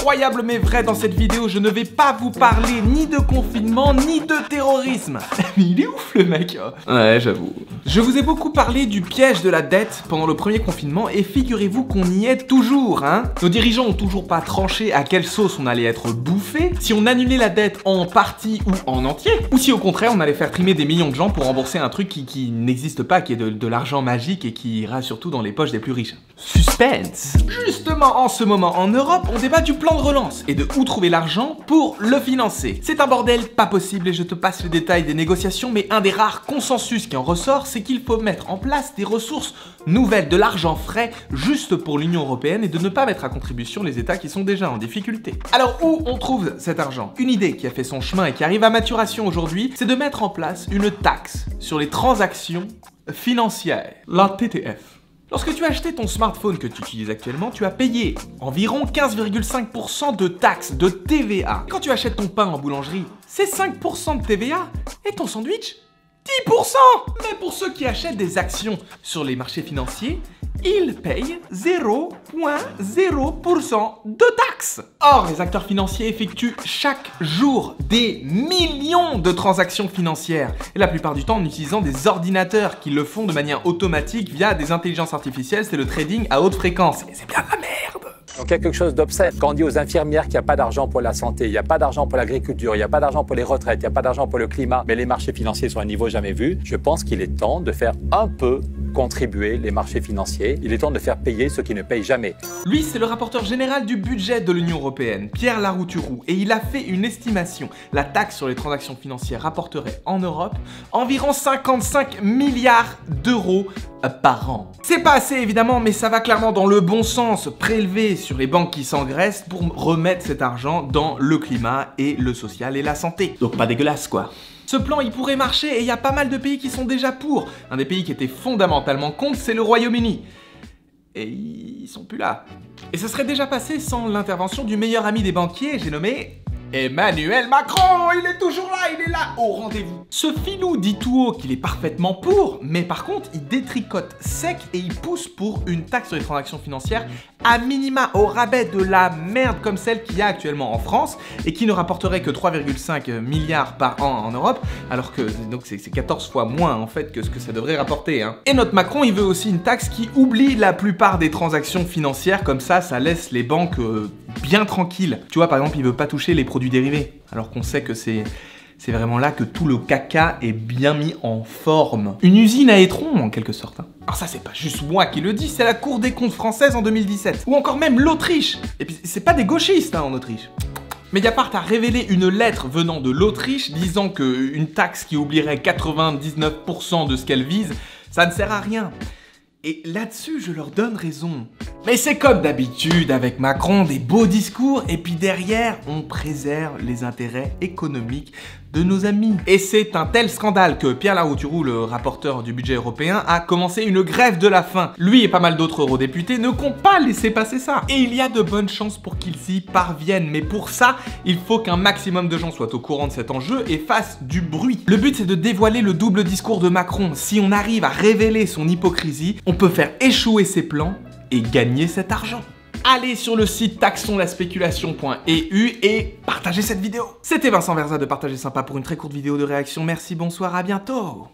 incroyable mais vrai, dans cette vidéo, je ne vais pas vous parler ni de confinement, ni de terrorisme. Mais il est ouf le mec. Ouais, j'avoue. Je vous ai beaucoup parlé du piège de la dette pendant le premier confinement et figurez-vous qu'on y est toujours, hein. Nos dirigeants ont toujours pas tranché à quelle sauce on allait être bouffé, si on annulait la dette en partie ou en entier, ou si au contraire on allait faire trimer des millions de gens pour rembourser un truc qui n'existe pas, qui est de l'argent magique et qui ira surtout dans les poches des plus riches. Suspense. Justement, en ce moment en Europe, on débat du plan de relance et de où trouver l'argent pour le financer. C'est un bordel pas possible et je te passe le détail des négociations, mais un des rares consensus qui en ressort, c'est qu'il faut mettre en place des ressources nouvelles, de l'argent frais, juste pour l'Union européenne et de ne pas mettre à contribution les États qui sont déjà en difficulté. Alors où on trouve cet argent? Une idée qui a fait son chemin et qui arrive à maturation aujourd'hui, c'est de mettre en place une taxe sur les transactions financières, la TTF. Lorsque tu as acheté ton smartphone que tu utilises actuellement, tu as payé environ 15,5% de taxes de TVA. Quand tu achètes ton pain en boulangerie, c'est 5% de TVA et ton sandwich 10%. Mais pour ceux qui achètent des actions sur les marchés financiers, ils payent 0,0% de taxes. Or, les acteurs financiers effectuent chaque jour des millions de transactions financières. Et la plupart du temps en utilisant des ordinateurs qui le font de manière automatique via des intelligences artificielles. C'est le trading à haute fréquence. Et c'est bien de la merde. Donc il y a quelque chose d'obscène. Quand on dit aux infirmières qu'il n'y a pas d'argent pour la santé, il n'y a pas d'argent pour l'agriculture, il n'y a pas d'argent pour les retraites, il n'y a pas d'argent pour le climat, mais les marchés financiers sont à un niveau jamais vu, je pense qu'il est temps de faire un peu contribuer les marchés financiers. Il est temps de faire payer ceux qui ne payent jamais. Lui, c'est le rapporteur général du budget de l'Union européenne, Pierre Larouturou, et il a fait une estimation. La taxe sur les transactions financières rapporterait en Europe environ 55 milliards d'euros par an. C'est pas assez évidemment, mais ça va clairement dans le bon sens, prélever sur les banques qui s'engraissent pour remettre cet argent dans le climat et le social et la santé. Donc pas dégueulasse quoi. Ce plan, il pourrait marcher et il y a pas mal de pays qui sont déjà pour. Un des pays qui était fondamentalement contre, c'est le Royaume-Uni. Et ils sont plus là. Et ça serait déjà passé sans l'intervention du meilleur ami des banquiers, j'ai nommé Emmanuel Macron. Il est toujours là, il est là, au rendez-vous. Ce filou dit tout haut qu'il est parfaitement pour, mais par contre, il détricote sec et il pousse pour une taxe sur les transactions financières à minima au rabais de la merde comme celle qu'il y a actuellement en France et qui ne rapporterait que 3,5 milliards par an en Europe, alors que donc c'est 14 fois moins en fait que ce que ça devrait rapporter, hein. Et notre Macron, il veut aussi une taxe qui oublie la plupart des transactions financières, comme ça laisse les banques bien tranquilles. Tu vois, par exemple, il veut pas toucher les produits dérivés, alors qu'on sait que c'est vraiment là que tout le caca est bien mis en forme. Une usine à étrons, en quelque sorte. Hein. Alors ça, c'est pas juste moi qui le dis, c'est la Cour des comptes française en 2017. Ou encore même l'Autriche. Et puis, c'est pas des gauchistes, hein, en Autriche. Mediapart a révélé une lettre venant de l'Autriche disant qu'une taxe qui oublierait 99% de ce qu'elle vise, ça ne sert à rien. Et là-dessus, je leur donne raison. Mais c'est comme d'habitude avec Macron, des beaux discours, et puis derrière, on préserve les intérêts économiques de nos amis. Et c'est un tel scandale que Pierre Larouturou, le rapporteur du budget européen, a commencé une grève de la faim. Lui et pas mal d'autres eurodéputés ne comptent pas laisser passer ça. Et il y a de bonnes chances pour qu'ils y parviennent. Mais pour ça, il faut qu'un maximum de gens soient au courant de cet enjeu et fassent du bruit. Le but, c'est de dévoiler le double discours de Macron. Si on arrive à révéler son hypocrisie, on peut faire échouer ses plans et gagner cet argent. Allez sur le site taxonlaspéculation.eu et partagez cette vidéo. C'était Vincent Verza de Partager Sympa pour une très courte vidéo de réaction. Merci, bonsoir, à bientôt.